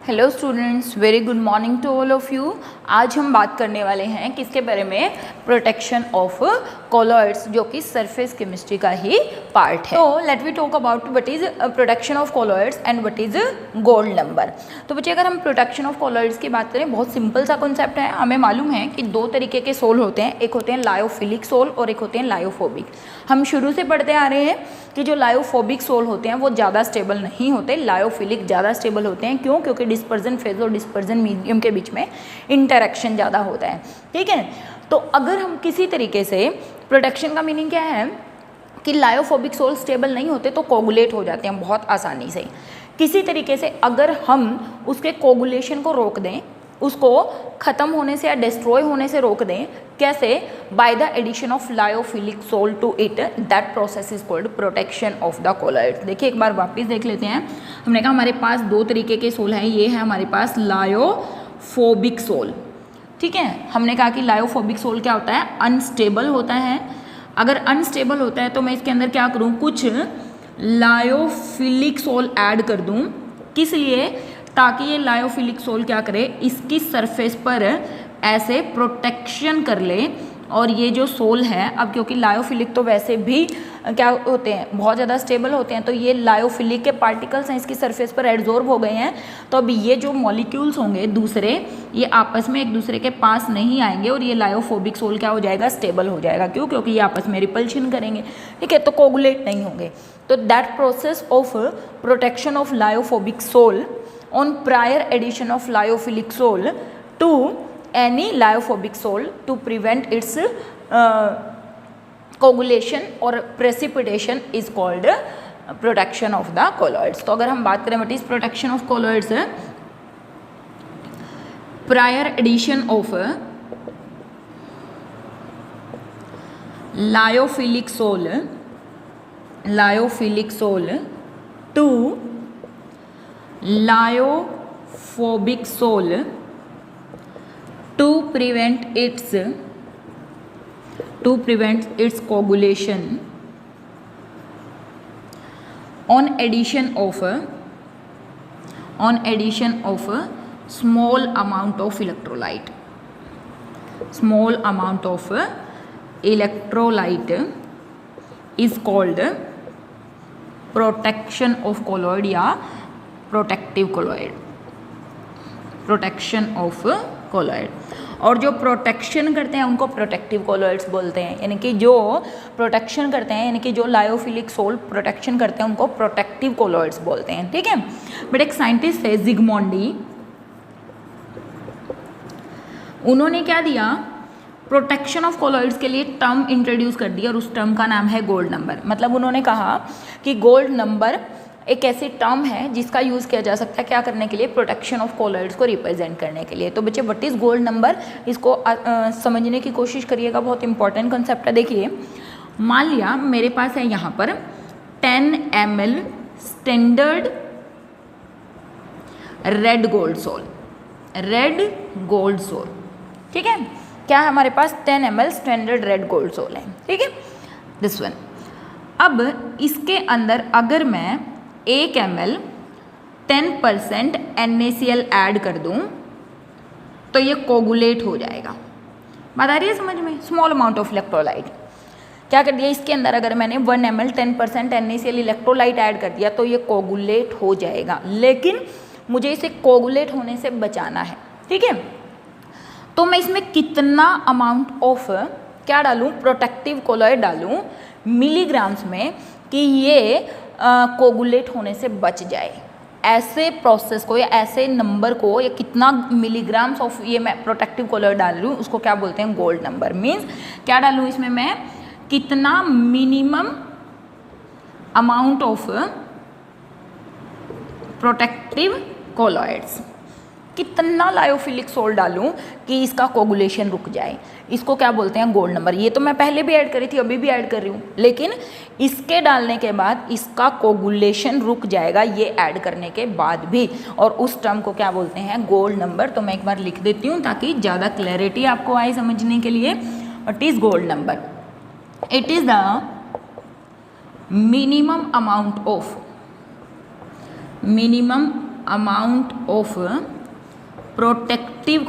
Hello students, very good morning to all of you. आज हम बात करने वाले हैं किसके बारे में? प्रोटेक्शन ऑफ कॉलॉइड्स, जो कि सरफेस केमिस्ट्री का ही पार्ट है। तो let we talk about what is protection of colloids and what is gold number. तो बच्चे, अगर हम प्रोटेक्शन ऑफ कॉलॉइड्स की बात करें, बहुत सिंपल सा कॉन्सेप्ट है। हमें मालूम है कि दो तरीके के सोल होते हैं, एक होते हैं लायोफिलिक सोल और एक होते हैं लायोफोबिक। हम शुरू से पढ़ते आ रहे हैं कि जो लायोफोबिक सोल होते हैं वो ज़्यादा स्टेबल नहीं होते, लायोफिलिक ज़्यादा स्टेबल होते हैं। क्यों? क्योंकि डिस्पर्जन फेज और डिस्पर्जन मीडियम के बीच में इंटरेक्शन ज़्यादा होता है। ठीक है, तो अगर हम किसी तरीके से, प्रोटेक्शन का मीनिंग क्या है कि लायोफोबिक सोल स्टेबल नहीं होते तो कोगुलेट हो जाते हैं बहुत आसानी से। किसी तरीके से अगर हम उसके कोगुलेशन को रोक दें, उसको ख़त्म होने से या डिस्ट्रॉय होने से रोक दें, कैसे? By the addition of lyophilic sol to it, that process is called protection of the colloids. देखिए, एक बार वापस देख लेते हैं। हमने कहा हमारे पास दो तरीके के सोल हैं। ये है हमारे पास लायोफोबिक सोल। ठीक है, हमने कहा कि लायोफोबिक सोल क्या होता है? अनस्टेबल होता है। अगर अनस्टेबल होता है तो मैं इसके अंदर क्या करूँ? कुछ लायोफिलिक सोल ऐड कर दूँ। किस लिए? ताकि ये लायोफिलिक सोल क्या करे? इसकी सरफेस पर ऐसे प्रोटेक्शन कर ले। और ये जो सोल है, अब क्योंकि लायोफिलिक तो वैसे भी क्या होते हैं, बहुत ज़्यादा स्टेबल होते हैं, तो ये लायोफिलिक के पार्टिकल्स हैं इसकी सरफेस पर एड्जॉर्ब हो गए हैं। तो अब ये जो मॉलिक्यूल्स होंगे दूसरे, ये आपस में एक दूसरे के पास नहीं आएंगे और ये लायोफोबिक सोल क्या हो जाएगा? स्टेबल हो जाएगा। क्यों? क्योंकि ये आपस में रिपल्शन करेंगे। ठीक है, तो कोगुलेट नहीं होंगे। तो that process of protection of lyophobic sol on prior addition of lyophilic soul to any lyophobic soul to prevent its coagulation or precipitation is called protection of the colloids. तो अगर हम बात करें what is protection of colloids, prior addition of lyophilic soul to lyophobic sol to prevent its coagulation on addition of small amount of electrolyte is called protection of colloid या protective of colloid. और जो protection करते हैं उनको protective colloids बोलते हैं। यानी कि जो प्रोटेक्शन करते हैं, यानी कि जो लायोफिलिक सोल प्रोटेक्शन करते हैं, उनको प्रोटेक्टिव कॉलॉइड्स बोलते हैं। ठीक है, बट एक साइंटिस्ट है जिग्मोंडी, उन्होंने क्या दिया? प्रोटेक्शन ऑफ कॉलॉइड्स के लिए टर्म इंट्रोड्यूस कर दिया और उस टर्म का नाम है गोल्ड नंबर। मतलब उन्होंने कहा कि गोल्ड नंबर एक ऐसी टर्म है जिसका यूज़ किया जा सकता है क्या करने के लिए? प्रोटेक्शन ऑफ कॉलॉइड्स को रिप्रेजेंट करने के लिए। तो बच्चे, व्हाट इज़ गोल्ड नंबर, इसको समझने की कोशिश करिएगा, बहुत इंपॉर्टेंट कंसेप्ट है। देखिए, मान लिया मेरे पास है यहाँ पर 10 ml standard red gold sol. ठीक है, क्या है हमारे पास? 10 ml standard red gold sol है। ठीक है, दिस वन। अब इसके अंदर अगर मैं 1 ml 10% NaCl ऐड कर दूं तो ये कोगुलेट हो जाएगा। बात आ रही है समझ में? स्मॉल अमाउंट ऑफ इलेक्ट्रोलाइट क्या कर दिया इसके अंदर? अगर मैंने 1 ml 10% NaCl इलेक्ट्रोलाइट ऐड कर दिया तो ये कोगुलेट हो जाएगा। लेकिन मुझे इसे कोगुलेट होने से बचाना है। ठीक है, तो मैं इसमें कितना अमाउंट ऑफ क्या डालूं? प्रोटेक्टिव कॉलॉइड डालूं मिलीग्राम्स में, कि ये कोगुलेट होने से बच जाए। ऐसे प्रोसेस को या ऐसे नंबर को, या कितना मिलीग्राम्स ऑफ ये मैं प्रोटेक्टिव कॉलॉइड डाल रही हूँ, उसको क्या बोलते हैं? Gold number. मीन्स क्या डालूँ इसमें मैं? कितना minimum amount of protective colloids, कितना लायोफिलिक सोल डालूं कि इसका कोगुलेशन रुक जाए, इसको क्या बोलते हैं? Gold number. ये तो मैं पहले भी ऐड करी थी, अभी भी ऐड कर रही हूँ, लेकिन इसके डालने के बाद इसका कोगुलेशन रुक जाएगा, ये ऐड करने के बाद भी। और उस टर्म को क्या बोलते हैं? Gold number. तो मैं एक बार लिख देती हूँ ताकि ज़्यादा क्लैरिटी आपको आए समझने के लिए। What is gold number? It is the minimum amount of amount of protective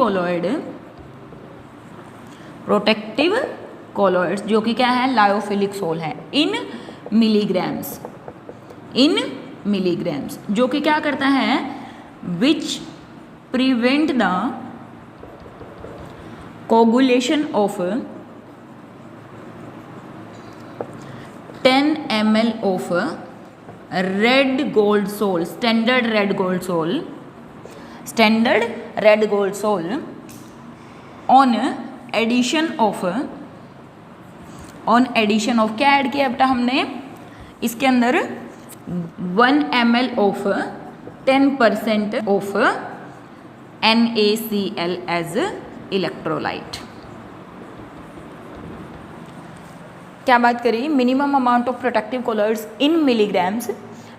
colloids जो कि क्या है, लायोफिलिक सोल है, इन मिलीग्राम्स, जो कि क्या करता है, which prevent the coagulation of 10 ml of red gold sol, standard red gold sol on addition of क्या ऐड किया बेटा हमने इसके अंदर 1 ml of 10% of NaCl as electrolyte. क्या बात करी, minimum amount of protective colloids in milligrams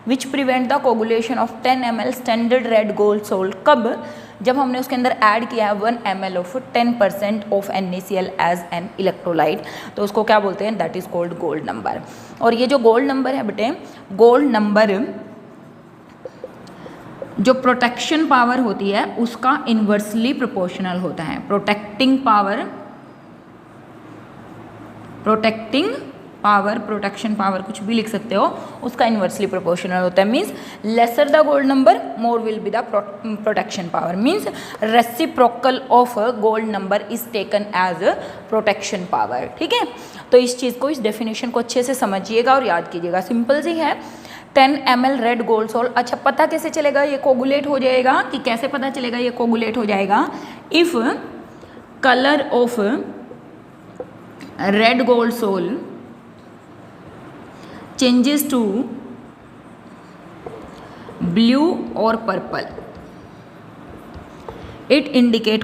which prevent the coagulation of 10 ml standard red gold sol, कब, जब हमने उसके अंदर ऐड किया है 1 ml of 10% of NaCl as an electrolyte, तो उसको क्या बोलते हैं, that is called gold number. और ये जो गोल्ड नंबर है बेटे, गोल्ड नंबर जो प्रोटेक्शन पावर होती है उसका इन्वर्सली प्रोपोर्शनल होता है। प्रोटेक्शन पावर कुछ भी लिख सकते हो, उसका इन्वर्सली प्रोपोर्शनल होता है। Means lesser the gold number more will be the protection power, means reciprocal of gold number is taken as protection power. ठीक है, तो इस चीज़ को, इस डेफिनेशन को अच्छे से समझिएगा और याद कीजिएगा। सिंपल सी है, 10 ml रेड गोल्ड सोल। अच्छा, पता कैसे चलेगा ये कोगुलेट हो जाएगा, कि कैसे पता चलेगा ये कोगुलेट हो जाएगा, if colour of red gold sol changes to blue और पर्पल, इट इंडिकेट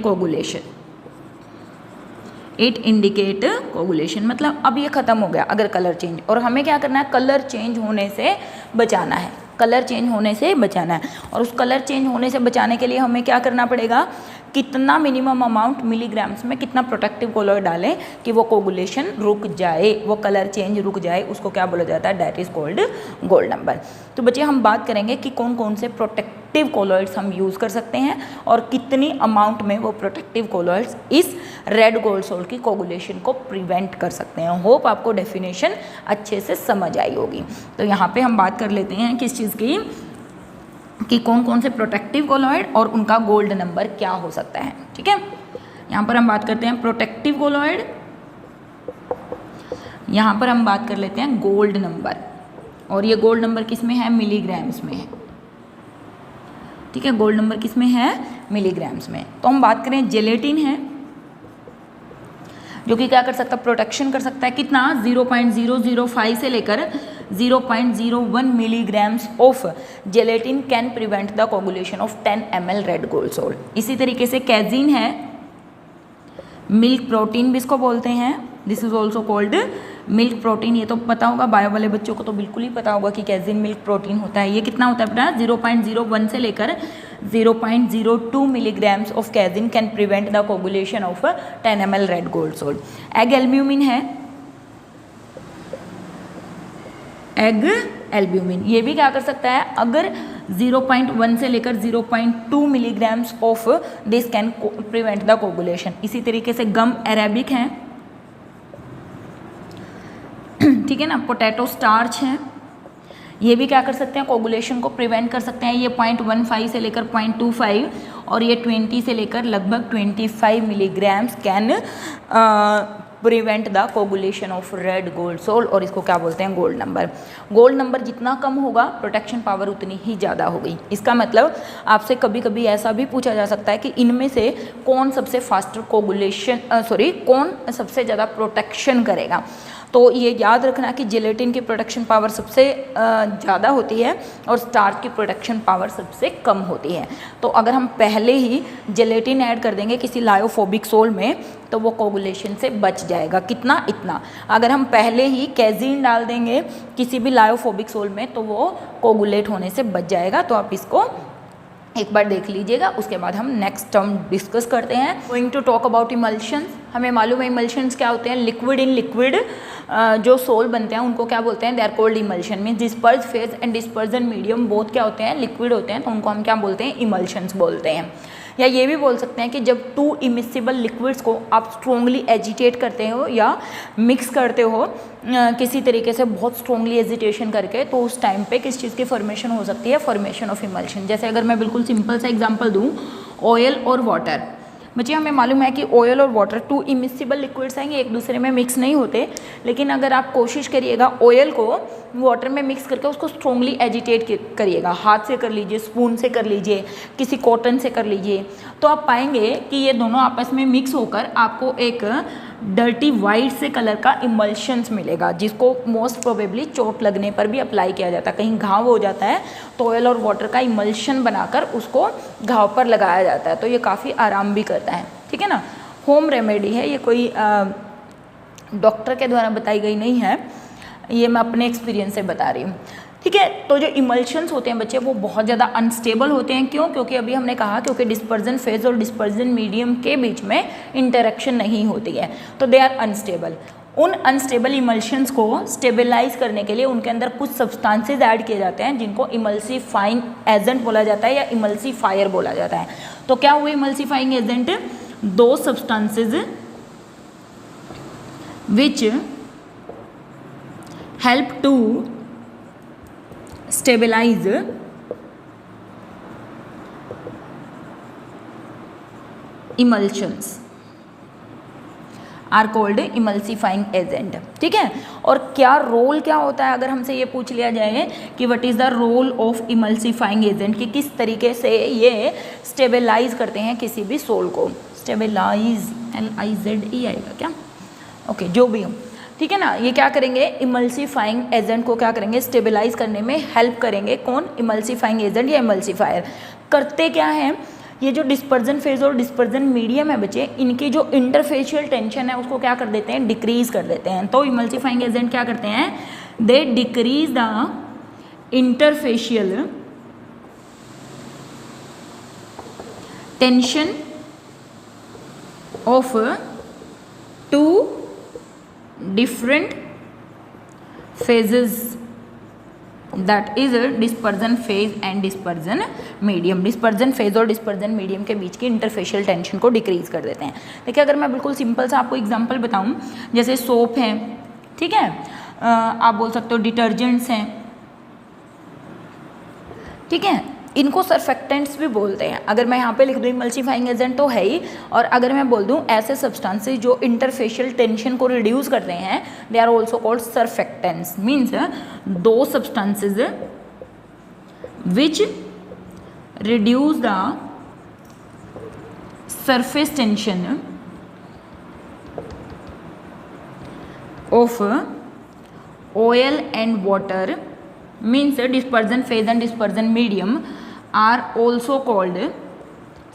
कोगुलेशन। मतलब अब ये खत्म हो गया अगर कलर चेंज, और हमें क्या करना है, कलर चेंज होने से बचाना है, और उस कलर चेंज होने से बचाने के लिए हमें क्या करना पड़ेगा, कितना मिनिमम अमाउंट मिलीग्राम्स में कितना प्रोटेक्टिव कोलॉइड डालें कि वो कोगुलेशन रुक जाए, वो कलर चेंज रुक जाए, उसको क्या बोला जाता है, that is called gold number. तो बच्चे हम बात करेंगे कि कौन कौन से प्रोटेक्टिव कोलॉइड्स हम यूज़ कर सकते हैं और कितनी अमाउंट में वो प्रोटेक्टिव कोलॉइड्स इस रेड गोल्ड सोल की कोगुलेशन को प्रिवेंट कर सकते हैं। होप आपको डेफिनेशन अच्छे से समझ आई होगी। तो यहाँ पे हम बात कर लेते हैं किस चीज़ की, कि कौन कौन से प्रोटेक्टिव कोलॉइड और उनका गोल्ड नंबर क्या हो सकता है। ठीक है, यहाँ पर हम बात करते हैं प्रोटेक्टिव कोलॉइड, यहाँ पर हम बात कर लेते हैं गोल्ड नंबर, और ये गोल्ड नंबर किस में है, मिलीग्राम्स में है। ठीक है, गोल्ड नंबर किस में है, मिलीग्राम्स में। तो हम बात करें जेलेटिन है, जो कि क्या कर सकता है, प्रोटेक्शन कर सकता है, कितना, 0.005 से लेकर 0.01 milligrams of gelatin can prevent the coagulation of 10 ml red gold sol. इसी तरीके से कैजीन है, मिल्क प्रोटीन भी इसको बोलते हैं, this is also called milk protein. ये तो पता होगा, बायो वाले बच्चों को तो बिल्कुल ही पता होगा कि कैजीन मिल्क प्रोटीन होता है। ये कितना होता है बेटा, 0.01 से लेकर 0.02 milligrams of casein can prevent the coagulation of 10 ml red gold sol. Egg albumin है, एग एल्ब्यूमिन, ये भी क्या कर सकता है, अगर 0.1 से लेकर 0.2 milligrams of this can prevent the coagulation. इसी तरीके से गम अरेबिक है, ठीक है ना, पोटैटो स्टार्च है, ये भी क्या कर सकते हैं, कोगुलेशन को प्रिवेंट कर सकते हैं। ये 0.15 से लेकर 0.25 और ये 20 से लेकर लगभग 25 milligrams can prevent the coagulation of red gold sol, और इसको क्या बोलते हैं, गोल्ड नंबर। गोल्ड नंबर जितना कम होगा प्रोटेक्शन पावर उतनी ही ज़्यादा होगी। इसका मतलब आपसे कभी कभी ऐसा भी पूछा जा सकता है कि इनमें से कौन सबसे फास्टर कोगुलेशन कौन सबसे ज़्यादा प्रोटेक्शन करेगा। तो ये याद रखना कि जेलेटिन की प्रोटेक्शन पावर सबसे ज़्यादा होती है और स्टार्च की प्रोटेक्शन पावर सबसे कम होती है। तो अगर हम पहले ही जेलेटिन ऐड कर देंगे किसी लायोफोबिक सोल में तो वो कोगुलेशन से बच जाएगा, कितना, इतना। अगर हम पहले ही कैजीन डाल देंगे किसी भी लायोफोबिक सोल में तो वो कोगुलेट होने से बच जाएगा। तो आप इसको एक बार देख लीजिएगा, उसके बाद हम नेक्स्ट टर्म डिस्कस करते हैं। Going to talk about emulsions. हमें मालूम है इमल्शंस क्या होते हैं, लिक्विड इन लिक्विड जो सोल बनते हैं उनको क्या बोलते हैं, they are called emulsion. Mean disperse phase and dispersion medium both क्या होते हैं, लिक्विड होते हैं, तो उनको हम क्या बोलते हैं, इमल्शंस बोलते हैं। या ये भी बोल सकते हैं कि जब टू इमिसिबल लिक्विड्स को आप स्ट्रोंगली एजिटेट करते हो या मिक्स करते हो किसी तरीके से बहुत स्ट्रोंगली एजिटेशन करके, तो उस टाइम पे किस चीज़ की फॉर्मेशन हो सकती है, फॉर्मेशन ऑफ इमल्शन। जैसे अगर मैं बिल्कुल सिंपल सा एग्जांपल दूं, ऑयल और वाटर। बच्चे हमें मालूम है कि ऑयल और वाटर टू इमिसिबल लिक्विड्स हैं, ये एक दूसरे में मिक्स नहीं होते, लेकिन अगर आप कोशिश करिएगा ऑयल को वाटर में मिक्स करके उसको स्ट्रोंगली एजिटेट करिएगा, हाथ से कर लीजिए, स्पून से कर लीजिए, किसी कॉटन से कर लीजिए, तो आप पाएंगे कि ये दोनों आपस में मिक्स होकर आपको एक डर्टी वाइट से कलर का इमल्शंस मिलेगा, जिसको मोस्ट प्रोबेबली चोट लगने पर भी अप्लाई किया जाता है। कहीं घाव हो जाता है तो ऑयल और वाटर का इमल्शन बनाकर उसको घाव पर लगाया जाता है, तो ये काफ़ी आराम भी करता है। ठीक है ना, होम रेमेडी है ये, कोई डॉक्टर के द्वारा बताई गई नहीं है, ये मैं अपने एक्सपीरियंस से बता रही हूँ। ठीक है, तो जो इमल्शंस होते हैं बच्चे वो बहुत ज़्यादा अनस्टेबल होते हैं। क्यों? क्योंकि अभी हमने कहा क्योंकि डिस्पर्जन फेज और डिस्पर्जन मीडियम के बीच में इंटरेक्शन नहीं होती है, तो दे आर अनस्टेबल। उन अनस्टेबल इमल्शंस को स्टेबलाइज करने के लिए उनके अंदर कुछ सब्सटेंसेस ऐड किए जाते हैं, जिनको इमल्सीफाइंग एजेंट बोला जाता है या इमल्सीफायर बोला जाता है। तो क्या हुए इमल्सीफाइंग एजेंट? दो substances which help to stabilize emulsions are called emulsifying agent। ठीक है, और क्या रोल क्या होता है, अगर हमसे ये पूछ लिया जाए कि what is the role of emulsifying agent, कि किस तरीके से ये स्टेबलाइज करते हैं किसी भी सोल को। स्टेबलाइज LIZE आएगा क्या? ओके, जो भी हो, ठीक है ना। ये क्या करेंगे, इमल्सीफाइंग एजेंट को क्या करेंगे, स्टेबलाइज करने में हेल्प करेंगे। कौन? इमल्सीफाइंग एजेंट या इमल्सीफायर। करते क्या है, ये जो डिस्पर्जन फेज और डिस्पर्जन मीडियम है बच्चे, इनकी जो इंटरफेशियल टेंशन है उसको क्या कर देते हैं, डिक्रीज कर देते हैं। तो इमल्सीफाइंग एजेंट क्या करते हैं, they decrease the interfacial tension of two different phases, that is dispersion phase and dispersion medium। dispersion phase और dispersion medium के बीच की interfacial tension को decrease कर देते हैं। देखिए अगर मैं बिल्कुल सिंपल सा आपको एग्जांपल बताऊं, जैसे सोप है, ठीक है, आप बोल सकते हो डिटर्जेंट्स हैं, ठीक है, इनको सर्फेक्टेंट्स भी बोलते हैं। अगर मैं यहाँ पे लिख दूँ इमल्सीफाइंग एजेंट तो है ही, और अगर मैं बोल दूँ ऐसे सब्सटेंसेस जो इंटरफेशियल टेंशन को रिड्यूस करते हैं, they are also called surfactants. Means दो substances which reduce the surface tension of oil and water, means dispersion phase and dispersion medium are also called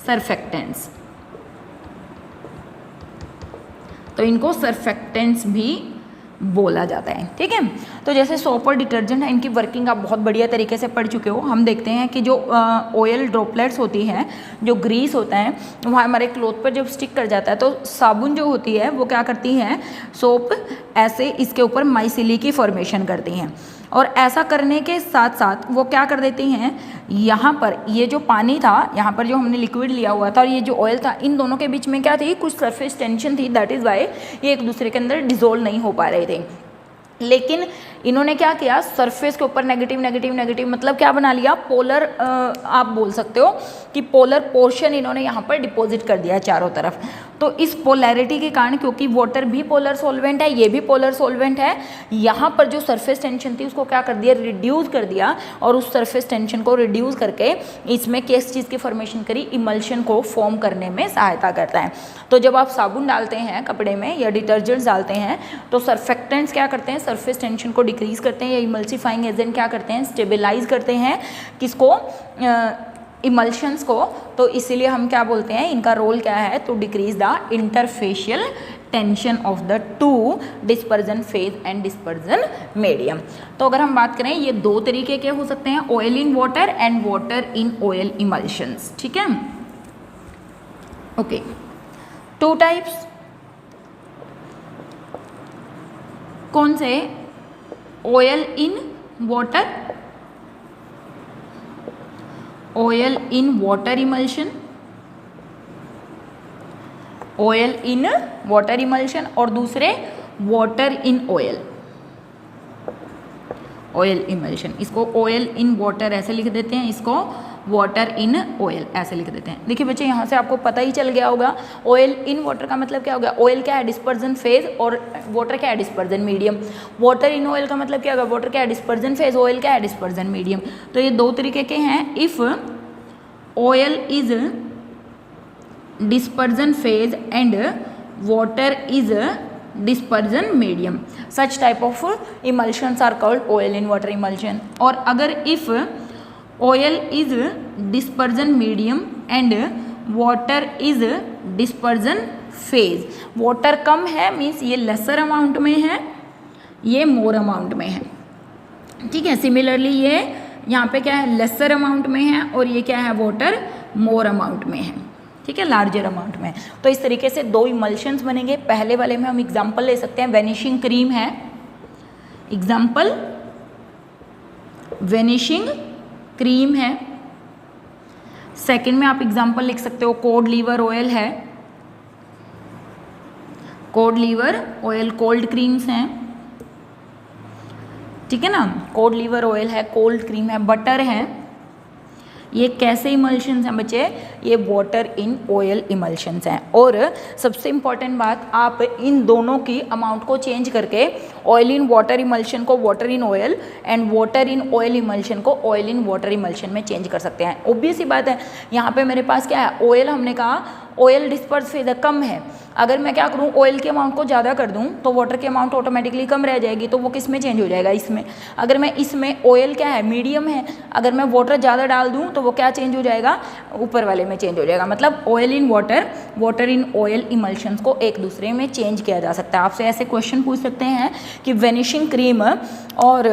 surfactants। तो इनको सर्फेक्टेंट्स भी बोला जाता है। ठीक है, तो जैसे सोप और डिटर्जेंट है, इनकी वर्किंग आप बहुत बढ़िया तरीके से पढ़ चुके हो। हम देखते हैं कि जो ऑयल ड्रॉपलेट्स होती हैं, जो ग्रीस होता है, वहाँ हमारे क्लोथ पर जब स्टिक कर जाता है तो साबुन जो होती है वो क्या करती है, सोप ऐसे इसके ऊपर माइसिली की फॉर्मेशन करती हैं, और ऐसा करने के साथ साथ वो क्या कर देती हैं, यहाँ पर ये जो पानी था, यहाँ पर जो हमने लिक्विड लिया हुआ था और ये जो ऑयल था, इन दोनों के बीच में क्या थी, कुछ सरफेस टेंशन थी, दैट इज़ वाई ये एक दूसरे के अंदर डिजोल्व नहीं हो पा रहे थे। लेकिन इन्होंने क्या किया, सरफेस के ऊपर नेगेटिव नेगेटिव नेगेटिव मतलब क्या बना लिया, पोलर, आप बोल सकते हो कि पोलर पोर्शन इन्होंने यहाँ पर डिपॉजिट कर दिया चारों तरफ। तो इस पोलैरिटी के कारण, क्योंकि वाटर भी पोलर सॉल्वेंट है, ये भी पोलर सॉल्वेंट है, यहाँ पर जो सरफेस टेंशन थी उसको क्या कर दिया, रिड्यूस कर दिया, और उस सरफेस टेंशन को रिड्यूस करके इसमें किस चीज़ की फॉर्मेशन करी, इमल्शन को फॉर्म करने में सहायता करता है। तो जब आप साबुन डालते हैं कपड़े में या डिटर्जेंट्स डालते हैं तो सर्फेक्टेंट्स क्या करते हैं, सरफेस टेंशन को डिक्रीज करते हैं, या इमल्सीफाइंग एजेंट क्या करते हैं, स्टेबलाइज करते हैं किसको, इमल्शंस को। तो इसीलिए हम क्या बोलते हैं, इनका रोल क्या है, to decrease the interfacial tension of the two dispersion phase and dispersion medium. तो अगर हम बात करें, ये दो तरीके के हो सकते हैं, oil in water and water in oil emulsions. ठीक है, ओके, टू टाइप्स, कौन से? Oil in water, oil in water emulsion, oil in water emulsion, और दूसरे water in oil, oil emulsion. इसको ऑयल इन वाटर ऐसे लिख देते हैं, इसको वाटर इन ऑयल ऐसे लिख देते हैं। देखिए बच्चे, यहाँ से आपको पता ही चल गया होगा ऑयल इन वाटर का मतलब क्या हो गया। ऑयल क्या है? डिस्पर्जन फेज, और वाटर क्या है? Dispersion medium. Water in oil का मतलब क्या होगा? वाटर क्या है? डिस्पर्जन फेज, ऑयल क्या है? Dispersion medium. तो ये दो तरीके के हैं। If oil is dispersion phase and water is dispersion medium, such type of emulsions are called oil in water emulsion. और अगर if oil is dispersion medium and water is dispersion phase, water कम है means ये lesser amount में है, ये more amount में है, ठीक है। सिमिलरली ये यहाँ पे क्या है? lesser amount में है, और ये क्या है? water more amount में है, ठीक है, लार्जर अमाउंट में। तो इस तरीके से दो इमल्शंस बनेंगे। पहले वाले में हम एग्जांपल ले सकते हैं, वेनिशिंग क्रीम है, एग्जांपल वेनिशिंग क्रीम है। सेकंड में आप एग्जांपल लिख सकते हो, कोड लीवर ऑयल है, cod liver oil, cold creams हैं, ठीक है ना, कोड लीवर ऑयल है, कोल्ड क्रीम है, बटर है। ये कैसे इमल्शंस हैं बच्चे? ये वाटर इन ऑयल इमल्शंस हैं। और सबसे इम्पॉर्टेंट बात, आप इन दोनों की अमाउंट को चेंज करके ऑयल इन वाटर इमल्शन को water in oil and water in oil emulsion को ऑयल इन वाटर इमल्शन में चेंज कर सकते हैं। ऑब्वियस ही बात है, यहाँ पे मेरे पास क्या है? ऑयल, हमने कहा ऑयल डिस्पर्स फेज कम है। अगर मैं क्या करूँ? ऑयल के अमाउंट को ज़्यादा कर दूँ तो वाटर की अमाउंट ऑटोमेटिकली कम रह जाएगी, तो वो किस में चेंज हो जाएगा? इसमें। अगर मैं इसमें ऑयल क्या है? मीडियम है, अगर मैं वाटर ज़्यादा डाल दूँ तो वो क्या चेंज हो जाएगा? ऊपर वाले में चेंज हो जाएगा। मतलब oil in water, water in oil emulsions को एक दूसरे में चेंज किया जा सकता है। आपसे ऐसे क्वेश्चन पूछ सकते हैं कि वेनिशिंग क्रीम और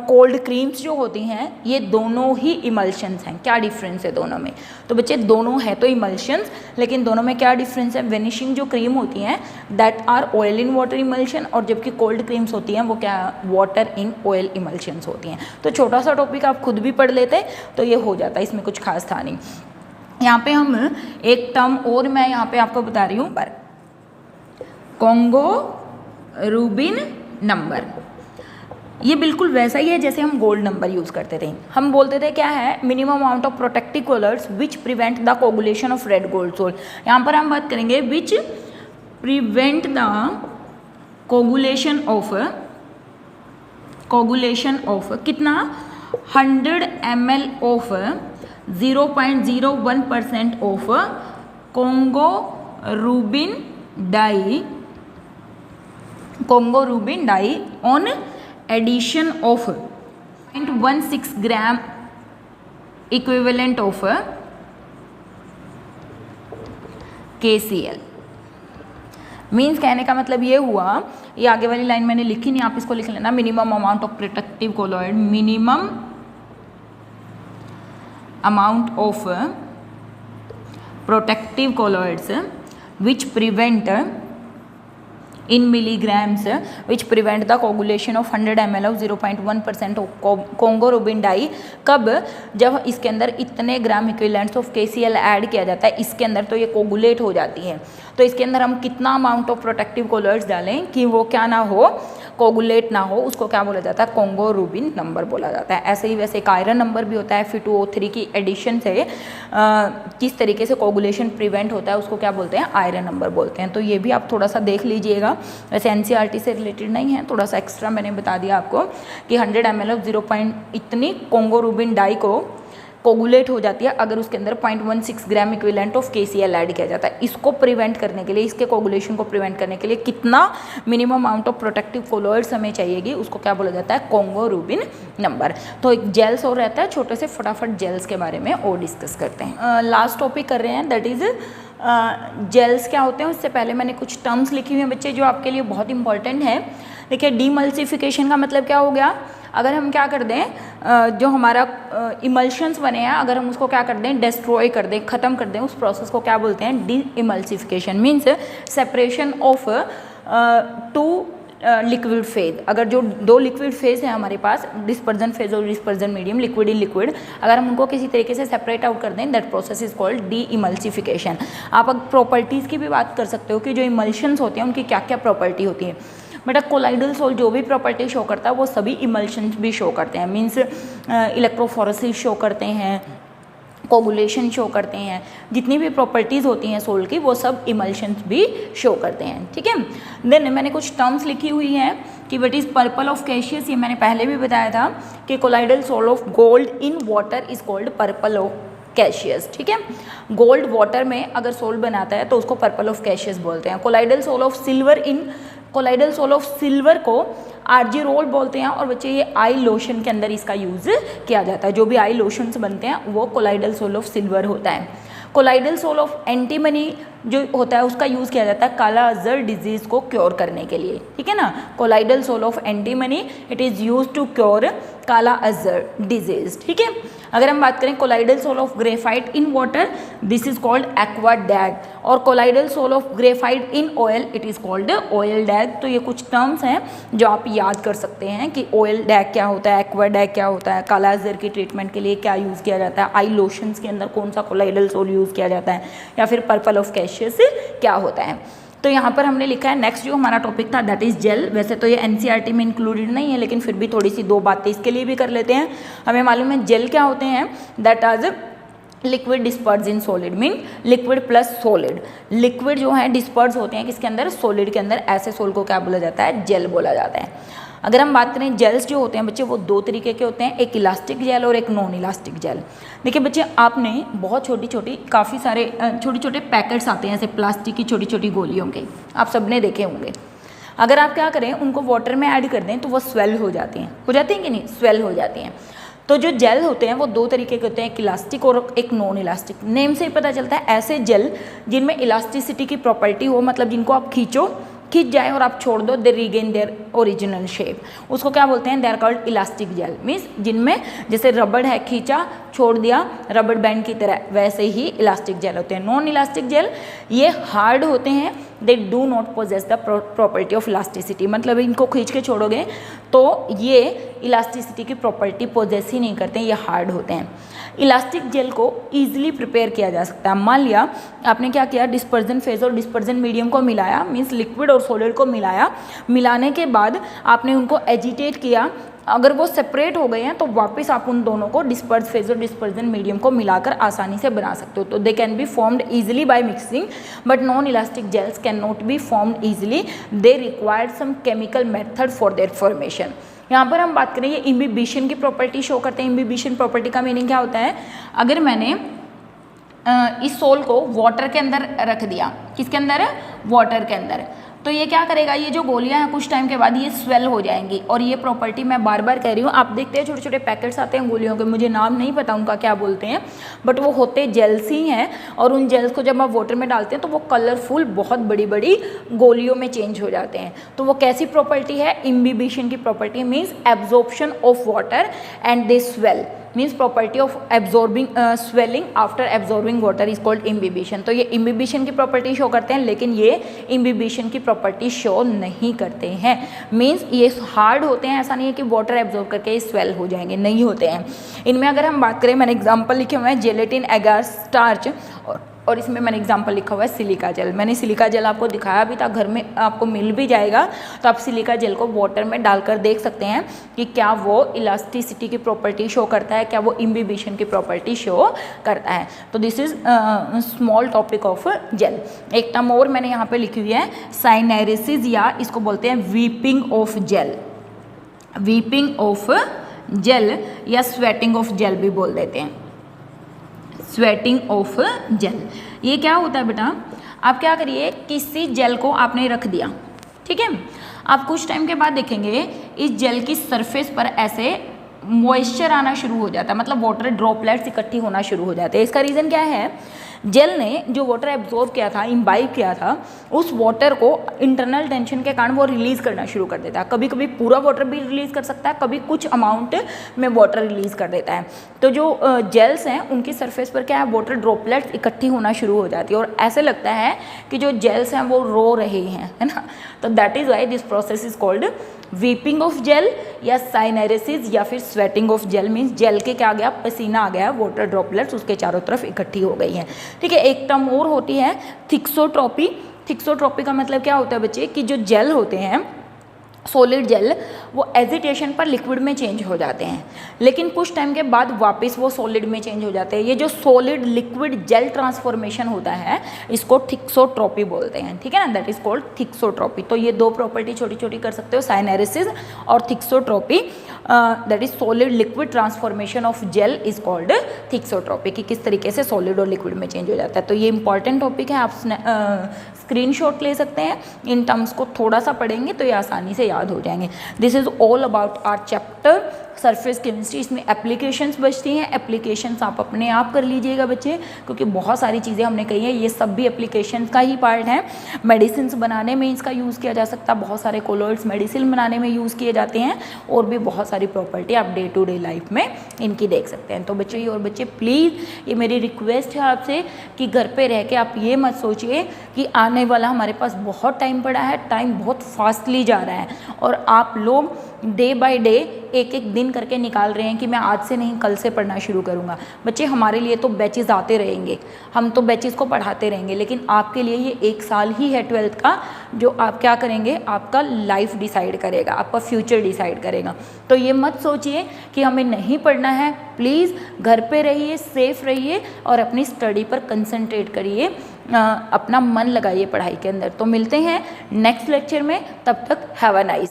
कोल्ड क्रीम्स जो होती हैं, ये दोनों ही इमल्शंस हैं, क्या डिफरेंस है दोनों में? तो बच्चे दोनों है तो इमल्शंस, लेकिन दोनों में क्या डिफरेंस है? वेनिशिंग जो क्रीम होती हैं that are oil in water emulsion, और जबकि कोल्ड क्रीम्स होती हैं वो क्या? वाटर इन ऑयल इमल्शंस होती हैं। तो छोटा सा टॉपिक आप खुद भी पढ़ लेते तो ये हो जाता, इसमें कुछ खास था नहीं। यहाँ पे हम एक टर्म और मैं यहाँ पे आपको बता रही हूँ, कॉन्गो रूबिन नंबर। ये बिल्कुल वैसा ही है जैसे हम गोल्ड नंबर यूज़ करते थे। हम बोलते थे क्या है? Minimum amount of protective colloids which prevent the coagulation of red gold sol. यहाँ पर हम बात करेंगे which prevent the coagulation of कितना? 100 ml of 0.01% of Congo rubine dye on addition of 0.16 gram equivalent of KCl। Means कहने का मतलब ये हुआ, ये आगे वाली लाइन मैंने लिखी नहीं, आप इसको लिख लेना, minimum amount of protective colloid, minimum amount of protective colloids which prevent in milligrams which prevent the coagulation of 100 ml of 0.1% of Congo Rubin dye। कब? जब इसके अंदर इतने ग्राम इक्विवेलेंट्स ऑफ KCl ऐड किया जाता है इसके अंदर, तो ये कोगुलेट हो जाती है। तो इसके अंदर हम कितना अमाउंट ऑफ प्रोटेक्टिव कोलॉइड्स डालें कि वो क्या ना हो? कोगुलेट ना हो, उसको क्या बोला जाता है? कॉन्गो रूबिन नंबर बोला जाता है। ऐसे ही वैसे एक आयरन नंबर भी होता है, Fe2O3 की एडिशन से किस तरीके से कोगुलेशन प्रिवेंट होता है उसको क्या बोलते हैं? आयरन नंबर बोलते हैं। तो ये भी आप थोड़ा सा देख लीजिएगा, वैसे NCERT से रिलेटेड नहीं है, थोड़ा सा एक्स्ट्रा मैंने बता दिया आपको कि 100 ml ऑफ 0. इतनी कॉन्गो रूबिन डाई को कोगुलेट हो जाती है अगर उसके अंदर 0.16 gram equivalent of KCl add किया जाता है। इसको प्रिवेंट करने के लिए, इसके कोगुलेशन को प्रिवेंट करने के लिए कितना minimum amount of protective colloids हमें चाहिएगी, उसको क्या बोला जाता है? Congo Rubin number. तो एक जेल्स और रहता है, छोटे से फटाफट जेल्स के बारे में और डिस्कस करते हैं। लास्ट टॉपिक कर रहे हैं, दैट इज़ जेल्स क्या होते हैं। उससे पहले मैंने कुछ टर्म्स लिखी हुई हैं बच्चे जो आपके लिए बहुत इंपॉर्टेंट है। देखिए, डीमल्सिफिकेशन का मतलब क्या हो गया? अगर हम क्या कर दें, जो हमारा इमल्शंस बने हैं अगर हम उसको क्या कर दें? डिस्ट्रॉय कर दें, ख़त्म कर दें, उस प्रोसेस को क्या बोलते हैं? Demulsification. Means separation of two liquid phase, अगर जो दो लिक्विड फेज है हमारे पास, डिस्पर्जन फेज और dispersion medium, liquid in liquid, अगर हम उनको किसी तरीके से सेपरेट आउट कर दें, that process is called D emulsification. आप अब प्रॉपर्टीज़ की भी बात कर सकते हो कि जो इमल्शंस होते हैं उनकी क्या क्या प्रॉपर्टी होती है। बेटा कोलाइडल सोल जो भी प्रॉपर्टी शो करता है वो सभी इमल्शंस भी शो करते हैं, मीन्स इलेक्ट्रोफोरेसिस शो करते हैं, कोगुलेशन शो करते हैं, जितनी भी प्रॉपर्टीज़ होती हैं सोल की वो सब इमल्शंस भी शो करते हैं। ठीक है, देन मैंने कुछ टर्म्स लिखी हुई हैं कि what is purple of Cassius, ये मैंने पहले भी बताया था कि colloidal sol of gold in water is called purple of Cassius. ठीक है, गोल्ड वाटर में अगर सोल बनाता है तो उसको पर्पल ऑफ कैशियस बोलते हैं। Colloidal sol of silver in, colloidal sol of silver को आरजी रोल बोलते हैं, और बच्चे ये आई लोशन के अंदर इसका यूज़ किया जाता है। जो भी आई लोशंस बनते हैं वो कोलाइडल सोल ऑफ सिल्वर होता है। कोलाइडल सोल ऑफ एंटीमनी जो होता है उसका यूज़ किया जाता है काला अज़र डिजीज़ को क्योर करने के लिए। ठीक है ना, colloidal sol of antimony it is use to cure kala azar disease. ठीक है, अगर हम बात करें colloidal sol of graphite in water, this is called aqua dag, और colloidal sol of graphite in oil it is called oil dag. तो ये कुछ टर्म्स हैं जो आप याद कर सकते हैं कि ऑयल डैग क्या होता है, एक्वा डैग क्या होता है, काला अज़र की ट्रीटमेंट के लिए क्या यूज़ किया जाता है, आई लोशंस के अंदर कौन सा कोलाइडल सोल यूज़ किया जाता है, या फिर पर्पल ऑफ कैशियस क्या होता है। तो यहाँ पर हमने लिखा है नेक्स्ट जो हमारा टॉपिक था दैट इज़ जेल। वैसे तो ये एनसीईआरटी में इंक्लूडेड नहीं है, लेकिन फिर भी थोड़ी सी दो बातें इसके लिए भी कर लेते हैं। हमें मालूम है जेल क्या होते हैं, दैट आज liquid disperse in solid, mean liquid plus solid. Liquid जो है डिस्पर्स होते हैं किसके अंदर, सॉलिड के अंदर, ऐसे सोल को क्या बोला जाता है, जेल बोला जाता है। अगर हम बात करें जेल्स जो होते हैं बच्चे वो दो तरीके के होते हैं, एक इलास्टिक जेल और एक नॉन इलास्टिक जेल। देखिए बच्चे आपने बहुत छोटी छोटी काफ़ी सारे छोटे छोटे पैकेट्स आते हैं ऐसे प्लास्टिक की छोटी छोटी गोलियों के, आप सबने देखे होंगे। अगर आप क्या करें उनको वाटर में ऐड कर दें तो वो स्वेल हो जाती हैं, हो जाती हैं कि नहीं, स्वेल हो जाती हैं। तो जो जेल होते हैं वो दो तरीके के होते हैं, एक इलास्टिक और एक नॉन इलास्टिक। नेम से ही पता चलता है ऐसे जेल जिनमें इलास्टिसिटी की प्रॉपर्टी हो, मतलब जिनको आप खींच जाए और आप छोड़ दो, they regain their original shape, उसको क्या बोलते हैं, they are called elastic gel. मीन्स जिनमें जैसे रबड़ है, खींचा छोड़ दिया रबड़ बैंड की तरह, वैसे ही इलास्टिक जेल होते हैं। नॉन इलास्टिक जेल ये हार्ड होते हैं, they do not possess the property of elasticity, मतलब इनको खींच के छोड़ोगे तो ये इलास्टिसिटी की प्रॉपर्टी पोजेस ही नहीं करते, ये हार्ड होते हैं। इलास्टिक जेल को ईजिली प्रिपेयर किया जा सकता है। मान लिया आपने क्या किया, डिस्पर्जन फेज और डिस्पर्जन मीडियम को मिलाया, मीन्स लिक्विड और सॉलिड को मिलाया, मिलाने के बाद आपने उनको एजिटेट किया, अगर वो सेपरेट हो गए हैं तो वापस आप उन दोनों को डिस्पर्स फेज और डिस्पर्जन मीडियम को मिलाकर आसानी से बना सकते हो। तो they can be formed easily by mixing, but non elastic gels can not be formed easily, they required some chemical method for their formation. यहाँ पर हम बात करें ये इम्बिबिशन की प्रॉपर्टी शो करते हैं। इम्बिबिशन प्रॉपर्टी का मीनिंग क्या होता है, अगर मैंने इस सोल को वाटर के अंदर रख दिया, किसके अंदर, वाटर के अंदर, तो ये क्या करेगा, ये जो गोलियां हैं कुछ टाइम के बाद ये स्वेल हो जाएंगी। और ये प्रॉपर्टी मैं बार बार कह रही हूँ, आप देखते हैं छोटे छोटे पैकेट्स आते हैं गोलियों के, मुझे नाम नहीं पता उनका क्या बोलते हैं, बट वो होते जेल्स ही हैं। और उन जेल्स को जब आप वाटर में डालते हैं तो वो कलरफुल बहुत बड़ी बड़ी गोलियों में चेंज हो जाते हैं। तो वो कैसी प्रॉपर्टी है, इम्बिबिशन की property, means absorption of water and they swell, means property of absorbing swelling after absorbing water is called imbibition. तो ये इम्बिबिशन की प्रॉपर्टी शो करते हैं, लेकिन ये इम्बिबिशन की प्रॉपर्टी शो नहीं करते हैं। मीन्स ये हार्ड होते हैं, ऐसा नहीं है कि वाटर एब्जॉर्ब करके ये स्वेल हो जाएंगे, नहीं होते हैं। इनमें अगर हम बात करें, मैंने एग्जाम्पल लिखे हुए हैं जेलेटिन, एगार, स्टार्च, और इसमें मैंने एग्जाम्पल लिखा हुआ है सिलिका जेल। मैंने सिलिका जेल आपको दिखाया भी था, घर में आपको मिल भी जाएगा, तो आप सिलिका जेल को वाटर में डालकर देख सकते हैं कि क्या वो इलास्टिसिटी की प्रॉपर्टी शो करता है, क्या वो इम्बिबिशन की प्रॉपर्टी शो करता है। तो this is small topic of gel. एक टर्म और मैंने यहाँ पे लिखी हुई है साइनेरिसिस, या इसको बोलते हैं weeping of gel, weeping of gel या स्वेटिंग ऑफ जेल भी बोल देते हैं, स्वेटिंग ऑफ जेल। ये क्या होता है बेटा, आप क्या करिए, किसी जेल को आपने रख दिया, ठीक है, आप कुछ टाइम के बाद देखेंगे इस जेल की सरफेस पर ऐसे मॉइस्चर आना शुरू हो जाता है, मतलब वाटर ड्रॉपलेट्स इकट्ठी होना शुरू हो जाते हैं। इसका रीज़न क्या है, जेल ने जो वाटर एब्जॉर्ब किया था, इम्बाइब किया था, उस वाटर को इंटरनल टेंशन के कारण वो रिलीज़ करना शुरू कर देता है। कभी कभी पूरा वाटर भी रिलीज़ कर सकता है, कभी कुछ अमाउंट में वाटर रिलीज़ कर देता है। तो जो जेल्स हैं उनकी सरफेस पर क्या है, वाटर ड्रॉपलेट्स इकट्ठी होना शुरू हो जाती है और ऐसे लगता है कि जो जेल्स हैं वो रो रहे हैं, है ना। तो that is why this process is called weeping of gel या साइनेरेसिस या फिर sweating of gel. Means gel के क्या आ गया, पसीना आ गया, वाटर ड्रॉपलेट्स उसके चारों तरफ इकट्ठी हो गई हैं। ठीक है, एक टर्म और होती है थिक्सोट्रॉपी। थिक्सोट्रॉपी का मतलब क्या होता है बच्चे, कि जो जेल होते हैं, सॉलिड जेल, वो एजिटेशन पर लिक्विड में चेंज हो जाते हैं, लेकिन कुछ टाइम के बाद वापस वो सॉलिड में चेंज हो जाते हैं। ये जो सॉलिड लिक्विड जेल ट्रांसफॉर्मेशन होता है इसको थिक्सोट्रॉपी बोलते हैं। ठीक है ना, दैट इज कॉल्ड थिक्सोट्रॉपी। तो ये दो प्रॉपर्टी छोटी छोटी कर सकते हो, साइनेरिसिस और thixotropy. That is solid liquid transformation of gel is called thixotropy, कि किस तरीके से सॉलिड और लिक्विड में चेंज हो जाता है। तो ये इंपॉर्टेंट टॉपिक है, आप स्क्रीनशॉट ले सकते हैं। इन टर्म्स को थोड़ा सा पढ़ेंगे तो ये आसानी से याद हो जाएंगे। This is all about our chapter surface chemistry. इसमें एप्लीकेशंस बचती हैं, एप्लीकेशंस आप अपने आप कर लीजिएगा बच्चे, क्योंकि बहुत सारी चीज़ें हमने कही हैं, ये सब भी एप्लीकेशंस का ही पार्ट है। मेडिसिन बनाने में इसका यूज़ किया जा सकता है, बहुत सारे कोलॉइड्स मेडिसिन बनाने में यूज़ किए जाते हैं, और भी बहुत सारी प्रॉपर्टी आप डे टू डे लाइफ में इनकी देख सकते हैं। तो बच्चे और बच्चे प्लीज़ ये मेरी रिक्वेस्ट है आपसे कि घर पे रह के आप ये मत सोचिए कि आने वाला हमारे पास बहुत टाइम पड़ा है, टाइम बहुत फास्टली जा रहा है और आप लोग डे बाय डे एक एक दिन करके निकाल रहे हैं कि मैं आज से नहीं कल से पढ़ना शुरू करूंगा। बच्चे हमारे लिए तो बैचेस आते रहेंगे, हम तो बैचेस को पढ़ाते रहेंगे, लेकिन आपके लिए ये एक साल ही है 12th का, जो आप क्या करेंगे, आपका लाइफ डिसाइड करेगा, आपका फ्यूचर डिसाइड करेगा। तो ये मत सोचिए कि हमें नहीं पढ़ना है। प्लीज़ घर पे रहिए, सेफ रहिए और अपनी स्टडी पर कंसंट्रेट करिए, अपना मन लगाइए पढ़ाई के अंदर। तो मिलते हैं नेक्स्ट लेक्चर में, तब तक हैव अ नाइस